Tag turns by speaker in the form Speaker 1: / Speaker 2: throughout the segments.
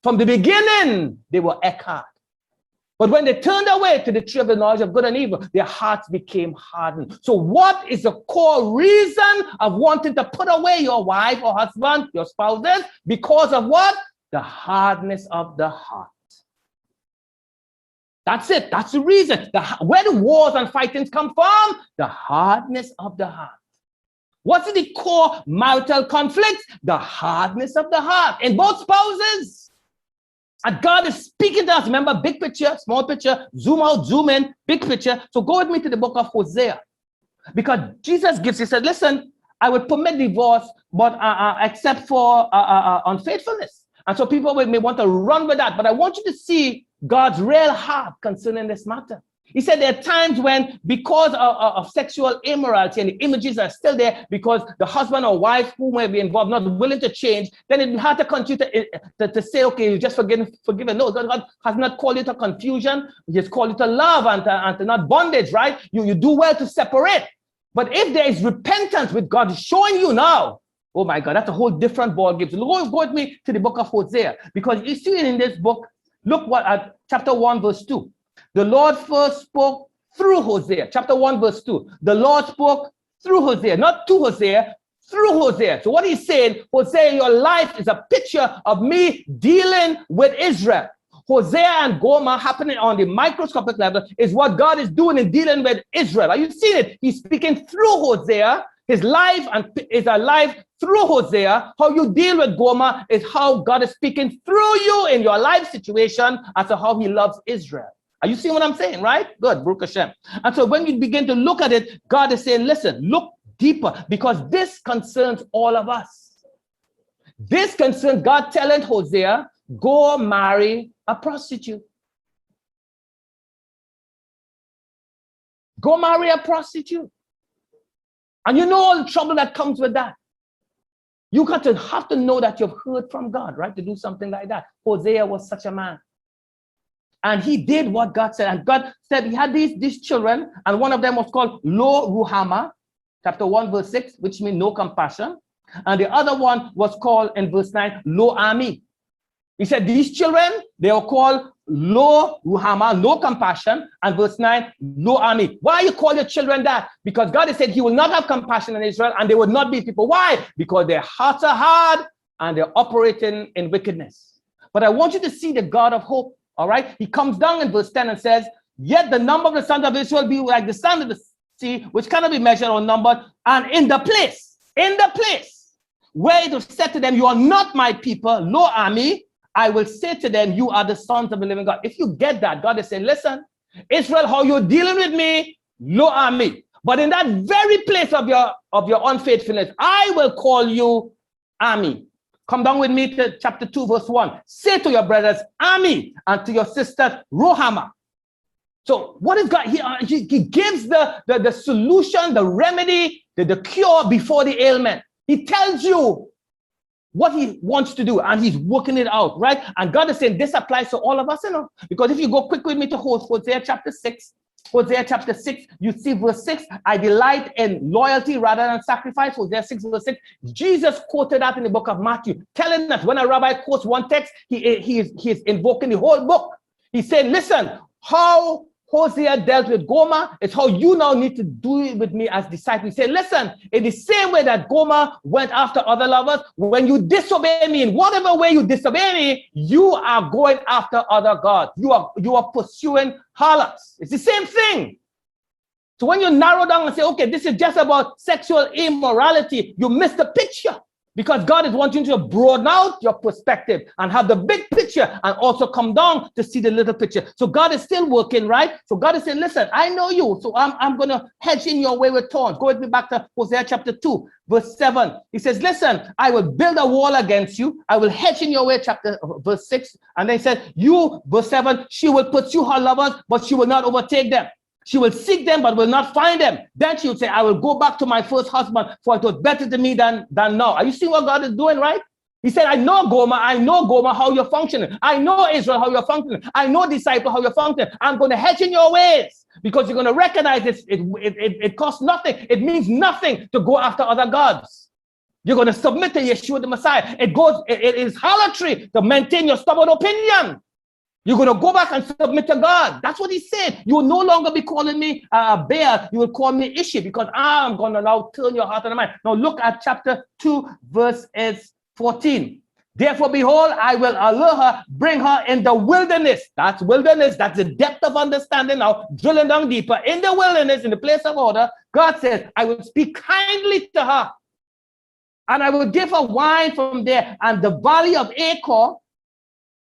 Speaker 1: From the beginning, they were eckhart. But when they turned away to the tree of the knowledge of good and evil, their hearts became hardened. So what is the core reason of wanting to put away your wife or husband, your spouses? Because of what? The hardness of the heart. That's it. That's the reason. Where the wars and fightings come from? The hardness of the heart. What's the core marital conflict? The hardness of the heart in both spouses. And God is speaking to us. Remember, big picture, small picture, zoom out, zoom in, big picture. So go with me to the book of Hosea. Because Jesus he said, listen, I would permit divorce, but except for unfaithfulness. And so people may want to run with that. But I want you to see God's real heart concerning this matter. He said there are times when, because of sexual immorality and the images are still there, because the husband or wife who may be involved not willing to change, then it's hard to continue to say, okay, you just forgiven. No, God has not called you to confusion. He has called you to love and to not bondage, right? You do well to separate. But if there is repentance, which God is showing you now, oh my God, that's a whole different ball game. So go with me to the book of Hosea, because you see in this book, look what at chapter 1, verse 2. The Lord first spoke through Hosea. Chapter 1, verse 2. The Lord spoke through Hosea, not to Hosea, through Hosea. So what he's saying, Hosea, your life is a picture of me dealing with Israel. Hosea and Gomer happening on the microscopic level is what God is doing in dealing with Israel. Are you seeing it? He's speaking through Hosea. His life is a life through Hosea. How you deal with Gomer is how God is speaking through you in your life situation as to how he loves Israel. Are you seeing what I'm saying, right? Good, Baruch Hashem. And so when you begin to look at it, God is saying, listen, look deeper, because this concerns all of us. This concerns God telling Hosea, go marry a prostitute. Go marry a prostitute. And you know all the trouble that comes with that. You have to know that you've heard from God, right? To do something like that. Hosea was such a man. And he did what God said. And God said he had these children, and one of them was called Lo Ruhama, chapter 1, verse 6, which means no compassion. And the other one was called, in verse 9, Lo Ami. He said these children, they were called Lo Ruhama, no compassion, and verse 9, Lo Ami. Why you call your children that? Because God has said he will not have compassion on Israel, and they will not be people. Why? Because their hearts are hard, and they're operating in wickedness. But I want you to see the God of hope. All right, he comes down in verse 10 and says, yet the number of the sons of Israel be like the sand of the sea, which cannot be measured or numbered. And in the place where it was said to them, you are not my people, Lo Ami, I will say to them, you are the sons of the living God. If you get that, God is saying, listen, Israel, how you're dealing with me, Lo Ami. But in that very place of your unfaithfulness, I will call you Ami. Come down with me to chapter 2, verse 1. Say to your brothers, Ami, and to your sisters, Rohama. So what is God? He gives the solution, the remedy, the cure before the ailment. He tells you what he wants to do, and he's working it out, right? And God is saying this applies to all of us, you know. Because if you go quick with me to Hosea chapter 6, Hosea chapter 6, you see verse 6, I delight in loyalty rather than sacrifice. Hosea 6, verse 6. Jesus quoted that in the book of Matthew, telling us when a rabbi quotes one text, he is invoking the whole book. He said, listen, how Hosea dealt with Gomer is how you now need to do it with me as disciples. He said, listen, in the same way that Gomer went after other lovers, when you disobey me, in whatever way you disobey me, you are going after other gods. You are pursuing harlots. It's the same thing. So when you narrow down and say, okay, this is just about sexual immorality, you miss the picture. Because God is wanting you to broaden out your perspective and have the big picture and also come down to see the little picture. So God is still working, right? So God is saying, listen, I know you. So I'm going to hedge in your way with thorns. Go with me back to Hosea chapter 2, verse 7. He says, listen, I will build a wall against you. I will hedge in your way, verse 6. And then he said, you, verse 7, she will pursue her lovers, but she will not overtake them. She will seek them, but will not find them. Then she will say, I will go back to my first husband, for it was better to me than now. Are you seeing what God is doing, right? He said, I know Gomer, how you're functioning. I know Israel, how you're functioning. I know disciple, how you're functioning. I'm going to hedge in your ways, because you're going to recognize it costs nothing. It means nothing to go after other gods. You're going to submit to Yeshua the Messiah. It is harlotry to maintain your stubborn opinion. You're going to go back and submit to God. That's what he said. You will no longer be calling me Baal. You will call me Ishi, because I'm going to now turn your heart and mind. Now look at chapter 2, verse 14. Therefore, behold, I will allure her, bring her in the wilderness. That's wilderness. That's the depth of understanding now. Drilling down deeper. In the wilderness, in the place of order, God says, I will speak kindly to her. And I will give her wine from there. And the valley of Achor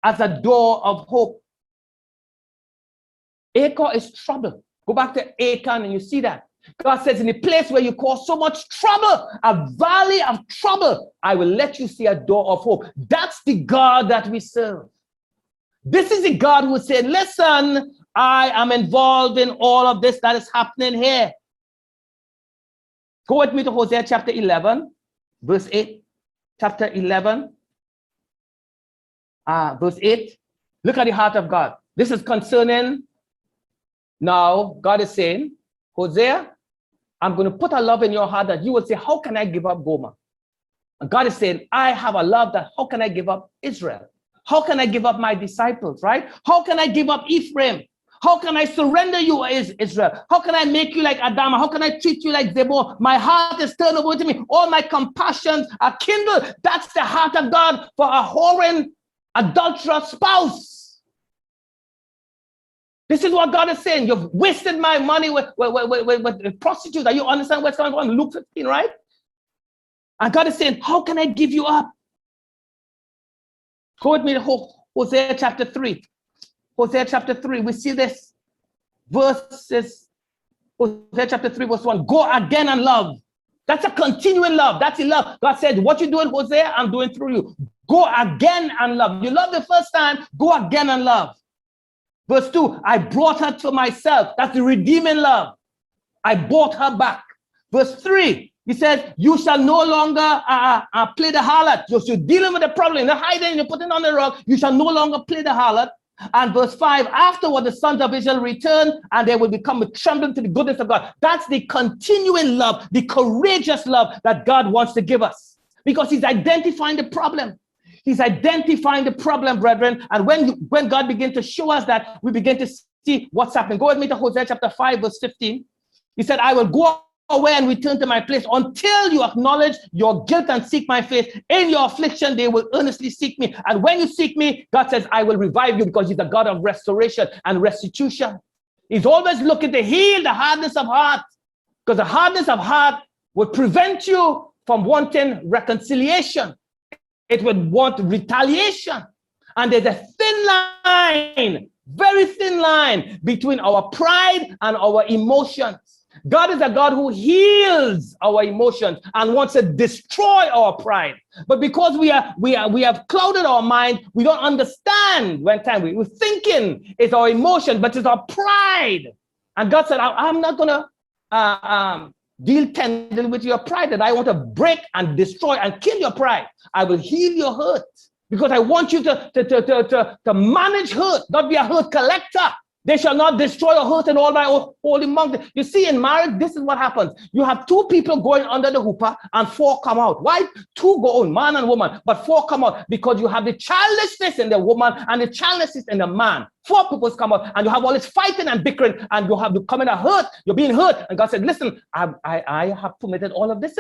Speaker 1: as a door of hope. Achor is trouble. Go back to Achan and you see that. God says, in the place where you cause so much trouble, a valley of trouble, I will let you see a door of hope. That's the God that we serve. This is the God who said, listen, I am involved in all of this that is happening here. Go with me to Hosea chapter 11, verse 8. Chapter 11, verse 8. Look at the heart of God. This is concerning, now God is saying, Hosea, I'm going to put a love in your heart that you will say, how can I give up Gomer? And God is saying, I have a love that, how can I give up Israel? How can I give up my disciples, right? How can I give up Ephraim? How can I surrender you, Israel? How can I make you like Adama? How can I treat you like Zebul? My heart is turned over to me. All my compassions are kindled. That's the heart of God for a whoring, adulterous spouse. This is what God is saying. You've wasted my money with prostitutes. Are you understand what's going on? Luke 15, right? And God is saying, how can I give you up? Go with me to Hosea chapter 3. Hosea chapter 3, we see this verses. Hosea chapter 3, verse 1. Go again and love. That's a continuing love. That's a love. God said, what you doing, Hosea, I'm doing through you. Go again and love. You love the first time, go again and love. Verse 2, I brought her to myself. That's the redeeming love. I bought her back. Verse 3, he says, you shall no longer play the harlot. You're dealing with the problem. You're hiding, you're putting on the rug. You shall no longer play the harlot. And verse 5, afterward the sons of Israel return, and they will become trembling to the goodness of God. That's the continuing love, the courageous love that God wants to give us. Because he's identifying the problem. He's identifying the problem, brethren. And when God begins to show us that, we begin to see what's happening. Go with me to Hosea chapter 5, verse 15. He said, I will go away and return to my place until you acknowledge your guilt and seek my face. In your affliction, they will earnestly seek me. And when you seek me, God says, I will revive you, because he's the God of restoration and restitution. He's always looking to heal the hardness of heart, because the hardness of heart would prevent you from wanting reconciliation. It would want retaliation. And there's a thin line, very thin line between our pride and our emotions. God is a God who heals our emotions and wants to destroy our pride. But because we have clouded our mind, we don't understand when time we're thinking it's our emotion, but it's our pride. And God said, I'm not going to deal tenderly with your pride, that I want to break and destroy and kill your pride. I will heal your hurt, because I want you to manage hurt, not be a hurt collector. They shall not destroy or hurt in all my holy mountain. You see, in marriage, this is what happens. You have two people going under the hoopah and four come out. Why? Two go on, man and woman, but four come out, because you have the childishness in the woman and the childishness in the man. Four people come out, and you have all this fighting and bickering, and you have to come in a hurt. You're being hurt. And God said, listen, I have permitted all of this,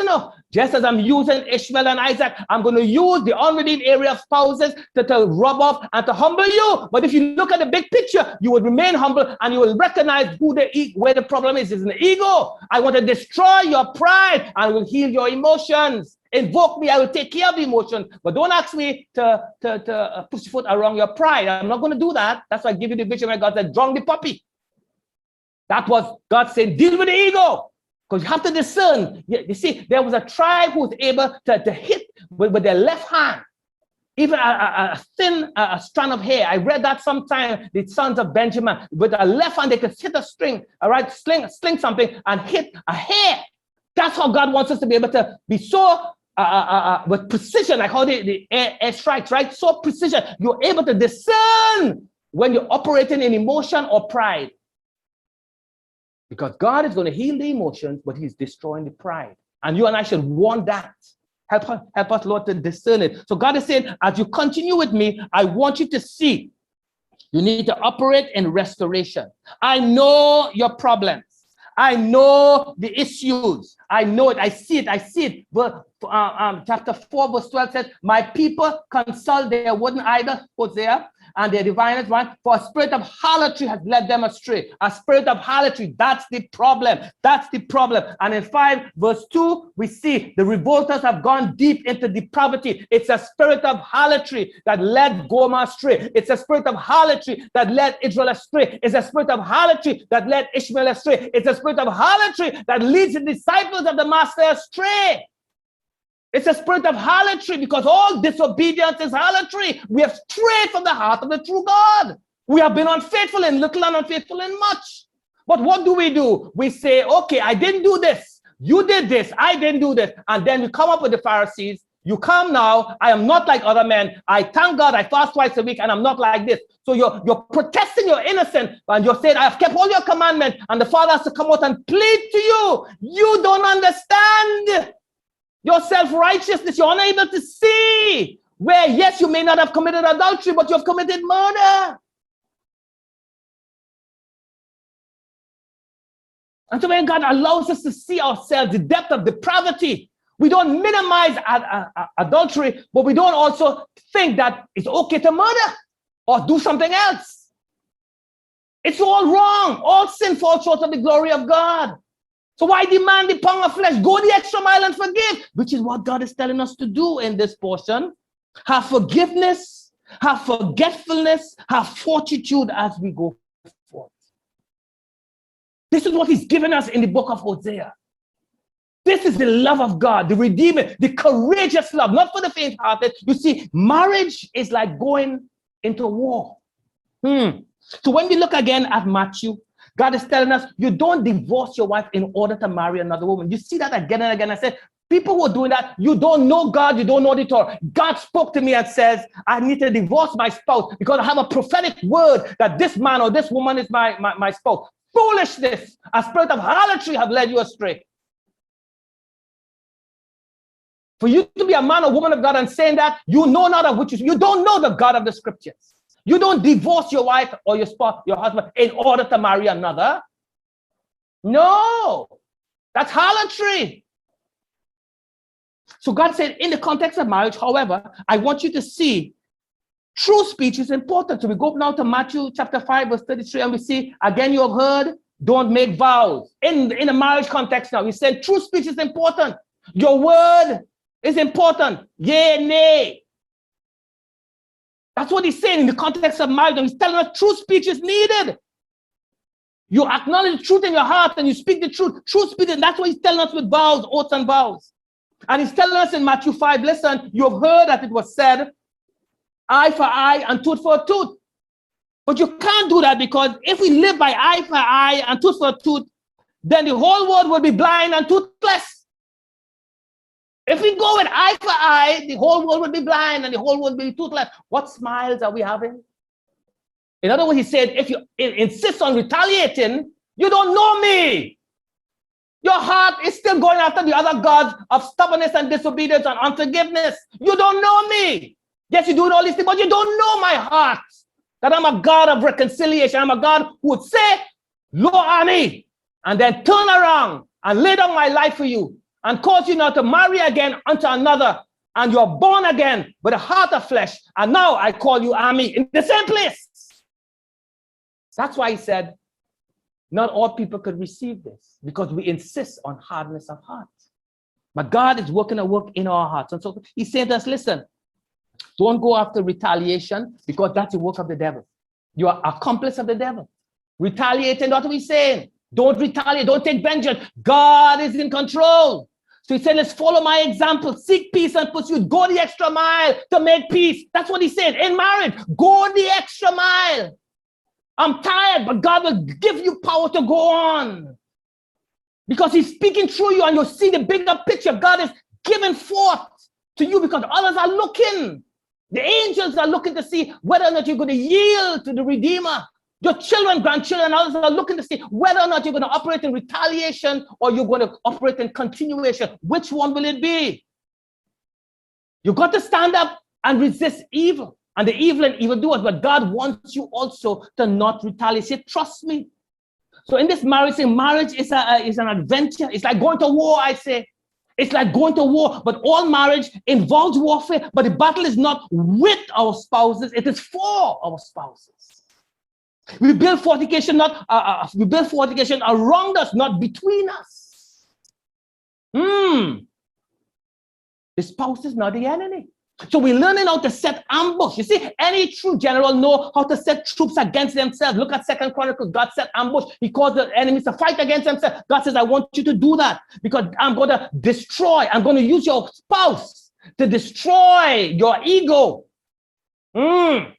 Speaker 1: just as I'm using Ishmael and Isaac, I'm going to use the unredeemed area of spouses to rub off and to humble you. But if you look at the big picture, you will remain humble, and you will recognize where the problem is in the ego. I want to destroy your pride, and I will heal your emotions. Invoke me, I will take care of the emotion. But don't ask me to push your foot around your pride. I'm not going to do that. That's why I give you the vision where God said, drown the puppy. That was God saying, deal with the ego. Because you have to discern. You see, there was a tribe who was able to hit with their left hand, even a thin strand of hair. I read that sometime, the sons of Benjamin, with a left hand, they could hit a string, all right, sling something and hit a hair. That's how God wants us to be able to be so with precision, like how the air strikes, right? So precision, you're able to discern when you're operating in emotion or pride. Because God is going to heal the emotions, but he's destroying the pride. And you and I should want that. Help us, Lord, to discern it. So God is saying, as you continue with me, I want you to see you need to operate in restoration. I know your problems. I know the issues. I know it. I see it. I see it. But chapter 4, verse 12 says, my people consult their wooden idols, Hosea, and their diviners, right? For a spirit of harlotry has led them astray. A spirit of harlotry, that's the problem. That's the problem. And in 5, verse 2, we see the revolters have gone deep into depravity. It's a spirit of harlotry that led Gomer astray. It's a spirit of harlotry that led Israel astray. It's a spirit of harlotry that led Ishmael astray. It's a spirit of harlotry that leads the disciples of the master astray. It's a spirit of harlotry, because all disobedience is harlotry. We have strayed from the heart of the true God. We have been unfaithful in little and unfaithful in much. But what do? We say, okay, I didn't do this. You did this. I didn't do this. And then we come up with the Pharisees. You come now. I am not like other men. I thank God I fast twice a week and I'm not like this. So you're protesting your innocence and you're saying, I have kept all your commandments, and the Father has to come out and plead to you. You don't understand. Your self-righteousness, you're unable to see where, yes, you may not have committed adultery, but you've committed murder. And so when God allows us to see ourselves, the depth of depravity, we don't minimize adultery, but we don't also think that it's okay to murder or do something else. It's all wrong. All sin falls short of the glory of God. So why demand the pound of flesh? Go the extra mile and forgive, which is what God is telling us to do in this portion. Have forgiveness, have forgetfulness, have fortitude as we go forth. This is what he's given us in the book of Hosea. This is the love of God, the redeeming, the courageous love, not for the faint-hearted. You see, marriage is like going into war. So when we look again at Matthew, God is telling us, you don't divorce your wife in order to marry another woman. You see that again and again. I said, people who are doing that, you don't know God, you don't know the Torah. God spoke to me and says, I need to divorce my spouse because I have a prophetic word that this man or this woman is my spouse. Foolishness, a spirit of harlotry have led you astray. For you to be a man or woman of God and saying that, you know not of which you don't know the God of the scriptures. You don't divorce your wife or your spouse, your husband, in order to marry another. No, that's harlotry. So God said, in the context of marriage, however, I want you to see true speech is important. So we go now to Matthew chapter 5, verse 33, and we see, again, you have heard, don't make vows. In a marriage context now, we said true speech is important. Your word is important. Yea, nay. That's what he's saying in the context of marriage. And he's telling us true speech is needed. You acknowledge the truth in your heart and you speak the truth. True speech, and that's what he's telling us with vows, oaths and vows. And he's telling us in Matthew 5, listen, you have heard that it was said, eye for eye and tooth for tooth. But you can't do that, because if we live by eye for eye and tooth for tooth, then the whole world will be blind and toothless. If we go with eye for eye, the whole world will be blind and the whole world will be toothless. What smiles are we having? In other words, he said, if you insist on retaliating, you don't know me. Your heart is still going after the other gods of stubbornness and disobedience and unforgiveness. You don't know me. Yes, you do all these things, but you don't know my heart. That I'm a God of reconciliation. I'm a God who would say, Lo Ami, and then turn around and lay down my life for you, and cause you not to marry again unto another, and you're born again with a heart of flesh, and now I call you Ami in the same place. That's why he said, not all people could receive this, because we insist on hardness of heart. But God is working a work in our hearts. And so he said to us, listen, don't go after retaliation, because that's the work of the devil. You are accomplice of the devil. Retaliating, what are we saying? Don't retaliate, don't take vengeance. God is in control. So he said, let's follow my example. Seek peace and pursue. Go the extra mile to make peace. That's what he said. In marriage, go the extra mile. I'm tired, but God will give you power to go on. Because he's speaking through you and you'll see the bigger picture. God is giving forth to you because others are looking. The angels are looking to see whether or not you're going to yield to the Redeemer. Your children, grandchildren, others are looking to see whether or not you're going to operate in retaliation or you're going to operate in continuation. Which one will it be? You got to stand up and resist evil and the evil and evildoers. But God wants you also to not retaliate. Say, trust me. So in this marriage thing, marriage is an adventure. It's like going to war, I say. It's like going to war. But all marriage involves warfare. But the battle is not with our spouses. It is for our spouses. We build fortification we build fortification around us, not between us. The spouse is not the enemy. So we're learning how to set ambush. You see, any true general know how to set troops against themselves. Look at 2 Chronicles. God set ambush. He caused the enemies to fight against themselves. God says, I want you to do that because I'm going to destroy. I'm going to use your spouse to destroy your ego. And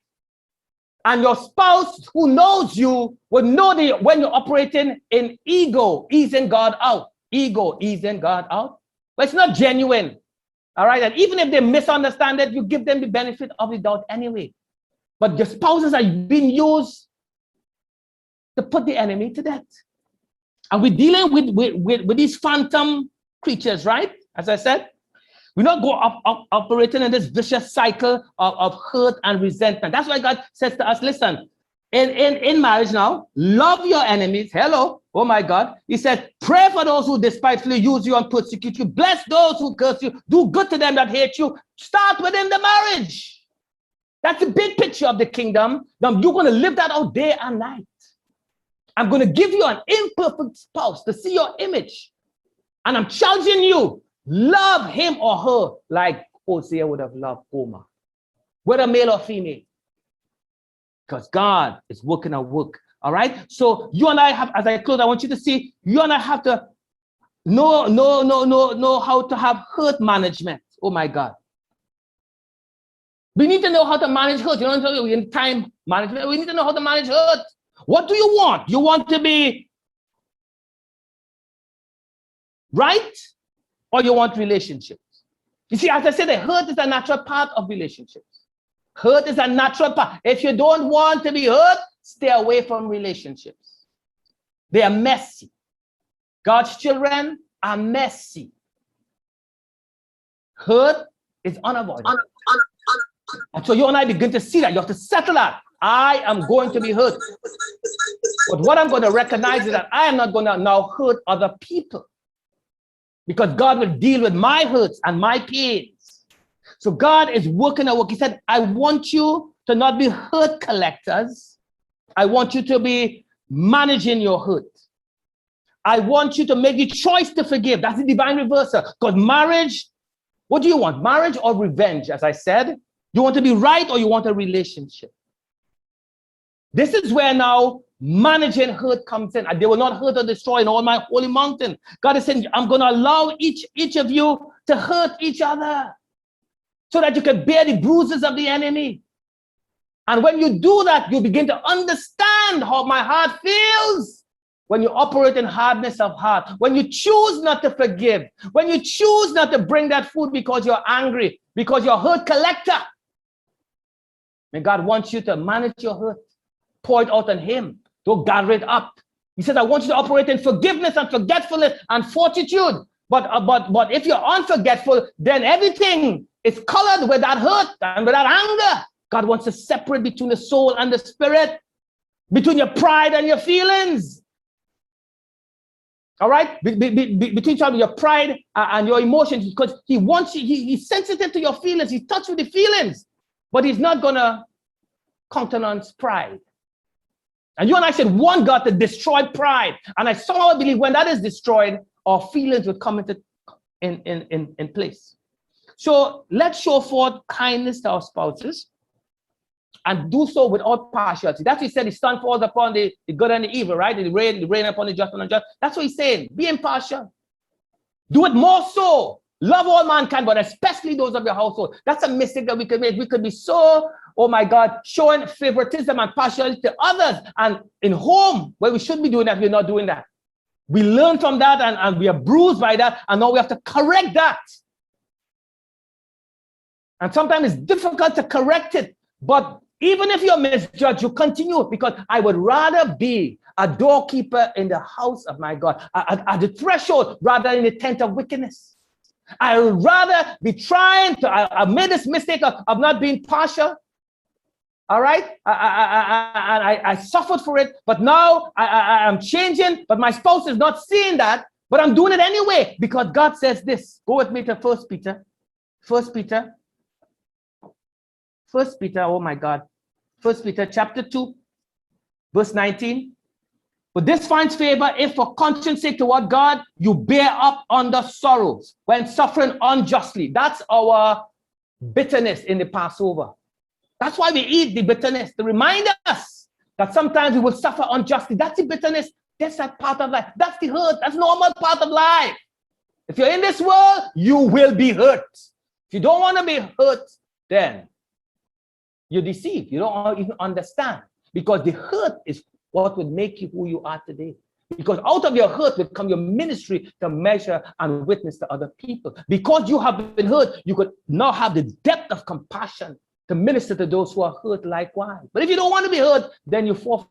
Speaker 1: your spouse who knows you will know that when you're operating in ego, easing God out. Ego, easing God out. But it's not genuine. All right. And even if they misunderstand it, you give them the benefit of the doubt anyway. But your spouses are being used to put the enemy to death. And we're dealing with these phantom creatures, right? As I said, we're not operating in this vicious cycle of hurt and resentment. That's why God says to us, listen, in marriage now, love your enemies. Hello. Oh my God. He said, pray for those who despitefully use you and persecute you. Bless those who curse you. Do good to them that hate you. Start within the marriage. That's the big picture of the kingdom. Now you're going to live that out day and night. I'm going to give you an imperfect spouse to see your image. And I'm challenging you, love him or her like Hosea would have loved Gomer, whether male or female. Because God is working a work. All right. So you and I have, as I close, I want you to see, you and I have to know how to have hurt management. Oh my God. We need to know how to manage hurt. You know, in time management, we need to know how to manage hurt. What do you want? You want to be right? Or you want relationships? You see, as I said, the hurt is a natural part of relationships. Hurt is a natural part. If you don't want to be hurt, stay away from relationships. They are messy. God's children are messy. Hurt is unavoidable. And so you and I begin to see that. You have to settle that. I am going to be hurt. But what I'm going to recognize is that I am not going to now hurt other people. Because God will deal with my hurts and my pains. So God is working a work. He said, I want you to not be hurt collectors. I want you to be managing your hurt. I want you to make the choice to forgive. That's the divine reversal. Because marriage, what do you want? Marriage or revenge? As I said, you want to be right or you want a relationship? This is where now managing hurt comes in. And they will not hurt or destroy in all my holy mountain. God is saying, I'm going to allow each of you to hurt each other so that you can bear the bruises of the enemy. And when you do that, you begin to understand how my heart feels when you operate in hardness of heart, when you choose not to forgive, when you choose not to bring that food because you're angry, because you're a hurt collector. And God wants you to manage your hurt, pour it out on him. Don't gather it up. He says, I want you to operate in forgiveness and forgetfulness and fortitude. But if you're unforgetful, then everything is colored with that hurt and with that anger. God wants to separate between the soul and the spirit, between your pride and your feelings. All right? Between your pride and your emotions, because he wants you, he's sensitive to your feelings. He's touched with the feelings, but he's not going to countenance pride. And you and I said, want God to destroy pride. And I somehow believe when that is destroyed, our feelings will come in place. So let's show forth kindness to our spouses and do so without partiality. That's what he said, the sun falls upon the good and the evil, right? The rain upon the just and unjust. That's what he's saying. Be impartial. Do it more so. Love all mankind, but especially those of your household. That's a mistake that we could make. We could be so, oh my God, showing favoritism and partiality to others. And in home, where we should be doing that, we're not doing that. We learn from that and we are bruised by that. And now we have to correct that. And sometimes it's difficult to correct it. But even if you're misjudged, you continue, because I would rather be a doorkeeper in the house of my God, at the threshold, rather than in the tent of wickedness. I would rather be trying to, I made this mistake of not being partial. All right. I suffered for it, but now I'm changing, but my spouse is not seeing that, but I'm doing it anyway because God says this. Go with me to First Peter, oh my God. First Peter chapter 2, verse 19. But this finds favor if for conscience sake toward God, you bear up under sorrows when suffering unjustly. That's our bitterness in the Passover. That's why we eat the bitterness, to remind us that sometimes we will suffer unjustly. That's the bitterness. That's that part of life. That's the hurt. That's normal part of life. If you're in this world, you will be hurt. If you don't want to be hurt, then you're deceived. You don't even understand. Because the hurt is what would make you who you are today. Because out of your hurt will come your ministry to measure and witness to other people. Because you have been hurt, you could now have the depth of compassion to minister to those who are hurt likewise. But if you don't want to be hurt, then you forfeit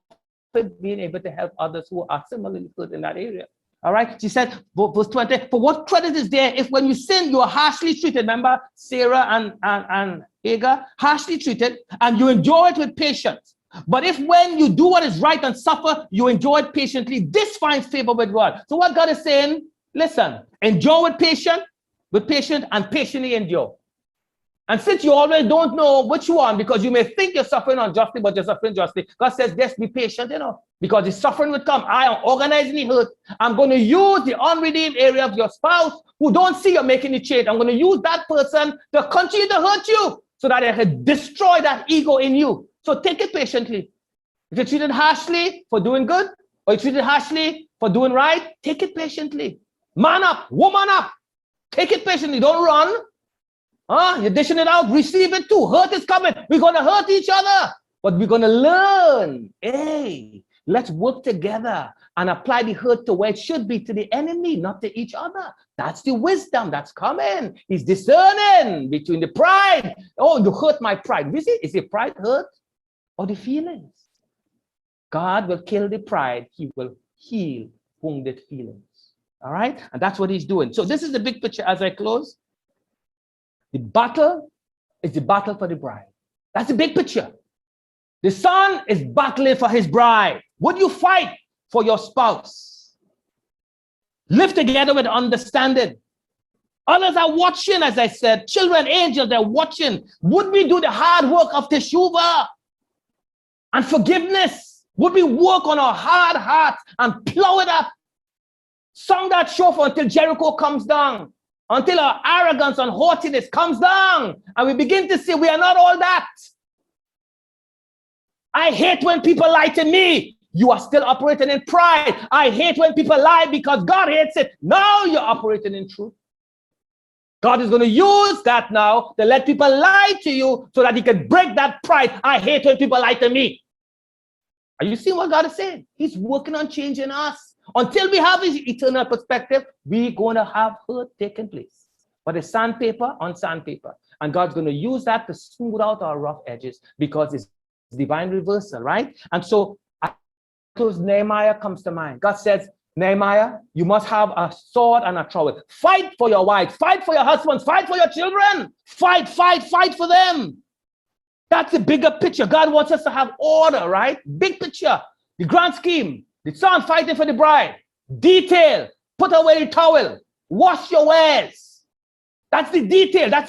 Speaker 1: being able to help others who are similarly hurt in that area. All right, she said, verse 20, for what credit is there if when you sin, you are harshly treated? Remember Sarah and Hagar, harshly treated, and you endure it with patience. But if when you do what is right and suffer, you endure it patiently, this finds favor with God. So what God is saying, listen, endure with patience, and patiently endure. And since you always don't know which one, because you may think you're suffering unjustly, but you're suffering justly, God says, just be patient, because the suffering will come. I am organizing the hurt. I'm going to use the unredeemed area of your spouse who don't see you're making the change. I'm going to use that person to continue to hurt you so that it can destroy that ego in you. So take it patiently. If you're treated harshly for doing good, or you're treated harshly for doing right, take it patiently. Man up, woman up. Take it patiently. Don't run. You're dishing it out. Receive it too. Hurt is coming. We're going to hurt each other. But we're going to learn. Hey, let's work together and apply the hurt to where it should be, to the enemy, not to each other. That's the wisdom that's coming. He's discerning between the pride. Oh, you hurt my pride. Is the pride hurt or the feelings? God will kill the pride. He will heal wounded feelings. All right? And that's what he's doing. So this is the big picture as I close. The battle is the battle for the bride. That's the big picture. The son is battling for his bride. Would you fight for your spouse? Live together with understanding. Others are watching, as I said. Children, angels, they're watching. Would we do the hard work of teshuvah and forgiveness? Would we work on our hard hearts and plow it up? Song that shofar until Jericho comes down. Until our arrogance and haughtiness comes down and we begin to say we are not all that. I hate when people lie to me. You are still operating in pride. I hate when people lie because God hates it. Now you're operating in truth. God is going to use that now to let people lie to you so that he can break that pride. I hate when people lie to me. Are you seeing what God is saying? He's working on changing us. Until we have his eternal perspective, we're going to have hurt taking place. But it's sandpaper on sandpaper. And God's going to use that to smooth out our rough edges because it's divine reversal, right? And so, Nehemiah comes to mind. God says, Nehemiah, you must have a sword and a trowel. Fight for your wives. Fight for your husbands. Fight for your children. Fight for them. That's the bigger picture. God wants us to have order, right? Big picture. The grand scheme. The son fighting for the bride. Detail. Put away the towel. Wash your wares. That's the detail. That's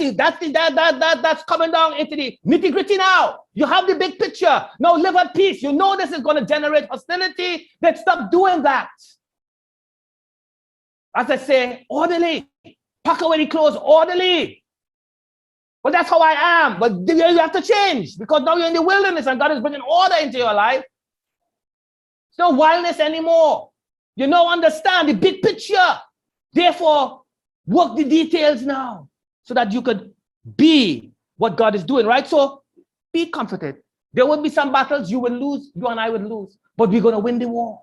Speaker 1: coming down into the nitty-gritty now. You have the big picture. Now live at peace. You know this is going to generate hostility. Then stop doing that. As I say, orderly. Pack away the clothes, orderly. Well, that's how I am. But you have to change because now you're in the wilderness and God is bringing order into your life. There's no wildness anymore. You now understand the big picture. Therefore, work the details now so that you could be what God is doing, right? So be comforted. There will be some battles you will lose, you and I will lose, but we're going to win the war.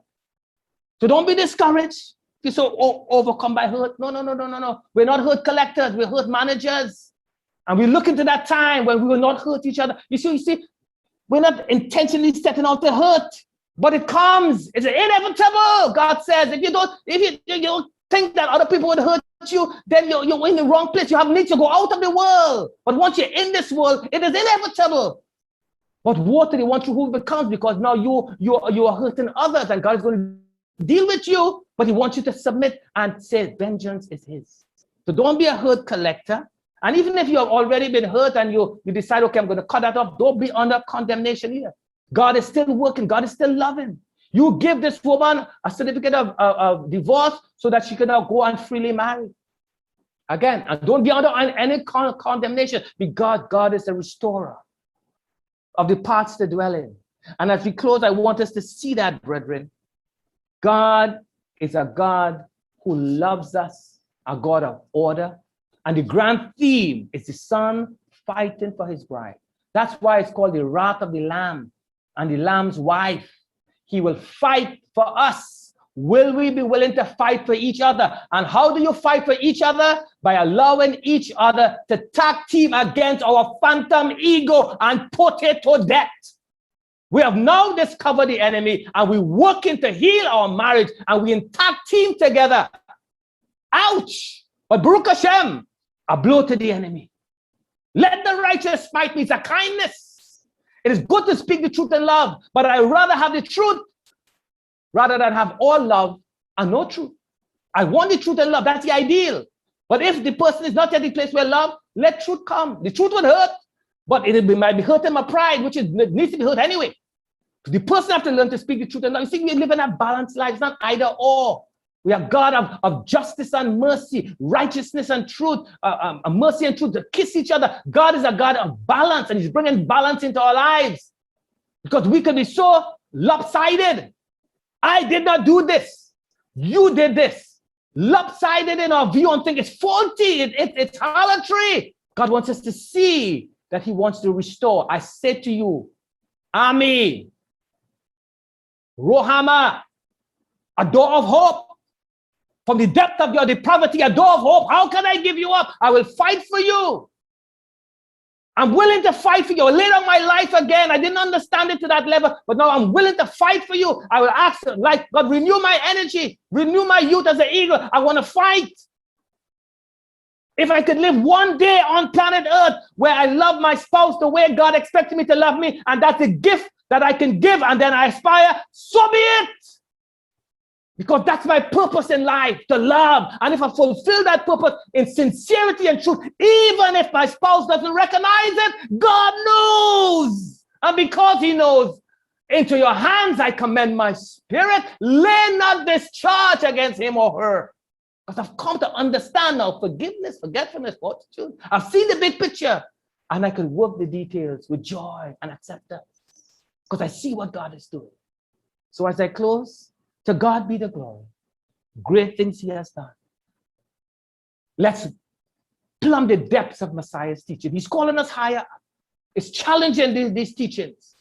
Speaker 1: So don't be discouraged. You're so overcome by hurt. No. We're not hurt collectors. We're hurt managers. And we look into that time when we will not hurt each other. You see, we're not intentionally setting out to hurt. But it comes. It's inevitable. God says, if you don't think that other people would hurt you, then you're in the wrong place. You have need to go out of the world. But once you're in this world, it is inevitable. But what did he want you who becomes? Because now you are hurting others, and God is going to deal with you, but he wants you to submit and say, vengeance is his. So don't be a hurt collector. And even if you have already been hurt and you decide, okay, I'm going to cut that off, don't be under condemnation here. God is still working. God is still loving. You give this woman a certificate of divorce so that she can now go and freely marry. Again, and don't be under any condemnation, because God is a restorer of the parts to dwell in. And as we close, I want us to see that, brethren. God is a God who loves us, a God of order. And the grand theme is the Son fighting for his bride. That's why it's called the wrath of the Lamb and the Lamb's wife. He will fight for us. Will we be willing to fight for each other? And how do you fight for each other? By allowing each other to tag team against our phantom ego and put it to death. We have now discovered the enemy, and we're working to heal our marriage, and we tag team together. Ouch! But Baruch Hashem, a blow to the enemy. Let the righteous fight me. It's a kindness. It is good to speak the truth in love, but I rather have the truth rather than have all love and no truth. I want the truth and love. That's the ideal. But if the person is not at the place where love, let truth come. The truth would hurt, but might be hurting my pride, which needs to be hurt anyway. The person has to learn to speak the truth and love. You see, we live in a balanced life. It's not either or. We are God of justice and mercy, righteousness and truth, mercy and truth to kiss each other. God is a God of balance, and he's bringing balance into our lives. Because we can be so lopsided. I did not do this. You did this. Lopsided in our view and think it's faulty. It's harlotry. God wants us to see that he wants to restore. I said to you, Ami, Rohama, a door of hope. From the depth of your depravity, a door of hope. How can I give you up? I will fight for you. I'm willing to fight for you. I laid on my life again. I didn't understand it to that level, but now I'm willing to fight for you. I will ask, like, God, renew my energy, renew my youth as an eagle. I want to fight. If I could live one day on planet Earth where I love my spouse the way God expected me to love me, and that's a gift that I can give, and then I aspire, so be it. Because that's my purpose in life, to love. And if I fulfill that purpose in sincerity and truth, even if my spouse doesn't recognize it, God knows. And because he knows, into your hands I commend my spirit. Lay not this charge against him or her. Because I've come to understand now forgiveness, forgetfulness, fortitude. I've seen the big picture. And I can work the details with joy and acceptance. Because I see what God is doing. So as I close, to God be the glory. Great things he has done. Let's plumb the depths of Messiah's teaching. He's calling us higher up. It's challenging these teachings.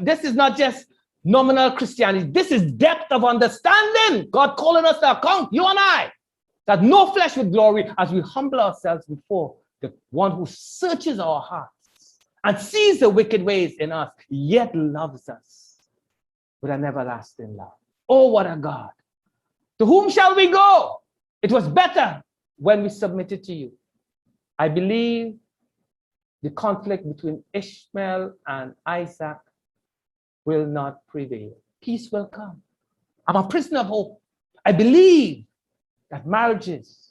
Speaker 1: This is not just nominal Christianity. This is depth of understanding. God calling us to account, you and I, that no flesh would glory as we humble ourselves before the one who searches our hearts and sees the wicked ways in us, yet loves us with an everlasting love. Oh, what a God. To whom shall we go? It was better when we submitted to you. I believe the conflict between Ishmael and Isaac will not prevail. Peace will come. I'm a prisoner of hope. I believe that marriages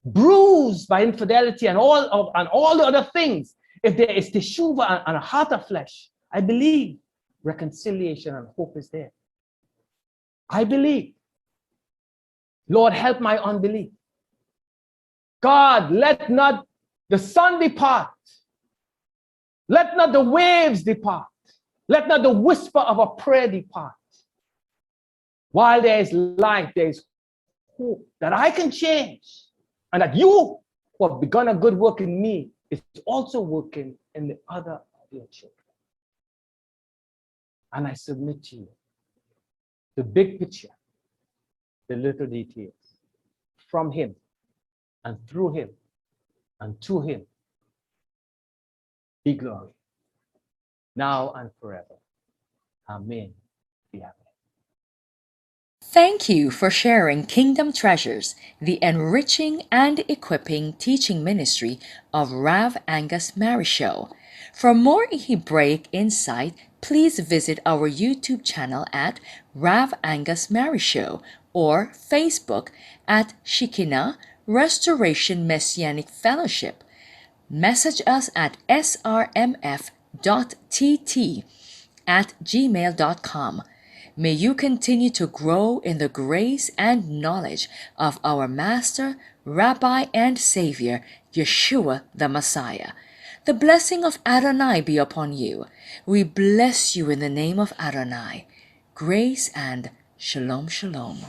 Speaker 1: bruised by infidelity and all the other things, if there is teshuva and a heart of flesh, I believe reconciliation and hope is there. I believe. Lord, help my unbelief. God, let not the sun depart. Let not the waves depart. Let not the whisper of a prayer depart. While there is life, there is hope that I can change. And that you, who have begun a good work in me, is also working in the other of your children. And I submit to you the big picture, the little details, from him and through him and to him be glory, now and forever. Amen. Be happy.
Speaker 2: Thank you for sharing Kingdom Treasures, the enriching and equipping teaching ministry of Rav Angus Marryshow. For more Hebraic insight, please visit our YouTube channel at Rav Angus Marryshow or Facebook at Shekinah Restoration Messianic Fellowship. Message us at srmf.tt@gmail.com. May you continue to grow in the grace and knowledge of our Master, Rabbi, and Savior, Yeshua the Messiah. The blessing of Adonai be upon you. We bless you in the name of Adonai. Grace and shalom, shalom.